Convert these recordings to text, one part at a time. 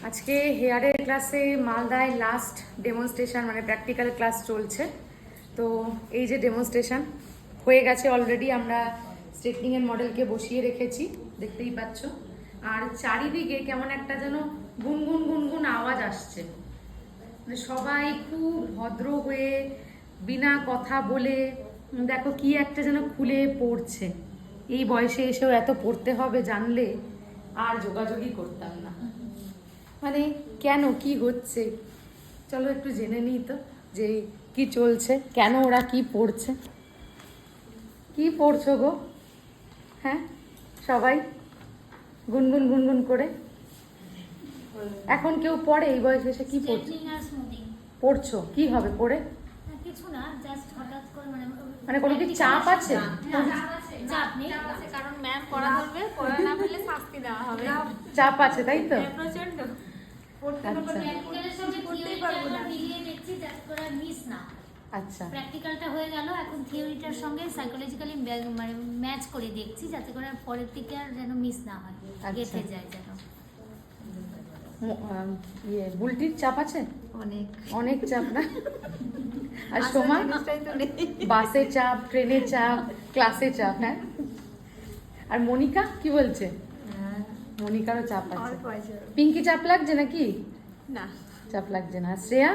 আজকে হেয়ারের ক্লাসে মালদায় লাস্ট ডেমনস্ট্রেশন মানে প্র্যাকটিক্যাল ক্লাস চলছে। তো এই যে ডেমনস্ট্রেশন হয়ে গেছে অলরেডি, আমরা স্ট্রেটনিংয়ের মডেলকে বসিয়ে রেখেছি, দেখতেই পাচ্ছ। আর চারিদিকে কেমন একটা যেন গুনগুন গুনগুন আওয়াজ আসছে, মানে সবাই খুব ভদ্র হয়ে বিনা কথা বলে দেখো কি একটা যেন খুলে পড়ছে। এই বয়সে এসেও এত পড়তে হবে জানলে আর যোগাযোগই করতাম না। মানে কেন, কি হচ্ছে, চলো একটু জেনে নিই তো যে কি চলছে, কেন ওরা কি পড়ছে। কি পড়ছো গো? হ্যাঁ, সবাই গুনগুন গুনগুন করে। এখন কেউ পড়ে এই বয়সে এসে? কি পড়ছো? পড়ছো কি হবে পড়ে? কিছু না, জাস্ট হঠাৎ করে মানে কোনো কি চাপ আছে? চাপ নেই, কারণ ম্যাম পড়া বলবে, পড়া না বললে শাস্তি দেওয়া হবে। চাপ আছে তাই তো? প্রচন্ড প্র্যাকটিক্যালের সঙ্গে থিওরিটা মিলিয়ে দেখছি যাতে করে মিস না। আচ্ছা, প্র্যাকটিক্যালটা হয়ে গেল, এখন থিওরিটার সঙ্গে সাইকোলজিক্যালি মানে ম্যাচ করে দেখছি যাতে করে পরের থেকে আর যেন মিস না হয়, গেঁথে যায় যেন। বুলটির চাপ আছে? অনেক অনেক চাপ না? আর সোমা? বাসে চাপ, ট্রেনে চাপ, ক্লাসে চাপ। হ্যাঁ, আর মনিকা কি বলছে? মনিকারও চাপ আছে। পিঙ্কি চাপ লাগছে নাকি? না, চাপ লাগছে না। শ্রেয়া?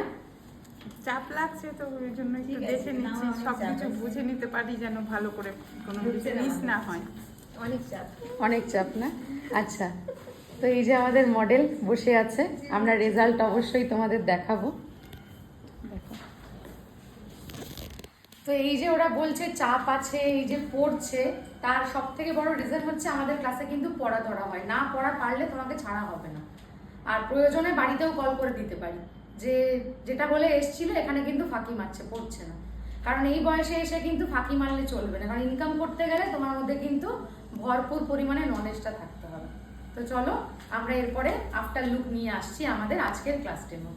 চাপ লাগছে তো ওই জন্য একটু দেখে নিচ্ছি, সবকিছু বুঝে নিতে পারি যেন ভালো করে কোনো মিস না হয়। অনেক চাপ না? আচ্ছা, তো এই যে আমাদের মডেল বসে আছে, আমরা রেজাল্ট অবশ্যই তোমাদের দেখাবো। দেখো, তো এই যে ওরা বলছে চাপ আছে, এই যে পড়ছে, তার সব থেকে বড় রিজন হচ্ছে আমাদের ক্লাসে কিন্তু পড়া ধরা হয় না। পড়া পারলে তোমাকে ছাড়া হবে না, আর প্রয়োজনে বাড়িতেও কল করে দিতে পারি যে যেটা বলে এসছিল এখানে কিন্তু ফাঁকি মারছে, পড়ছে না। কারণ এই বয়সে এসে কিন্তু ফাঁকি মারলে চলবে না, কারণ ইনকাম করতে গেলে তোমার মধ্যে কিন্তু ভরপুর পরিমাণে নলেজটা থাকতে হবে। তো চলো আমরা এরপরে আফটার লুক নিয়ে আসছি আমাদের আজকের ক্লাস টেমো।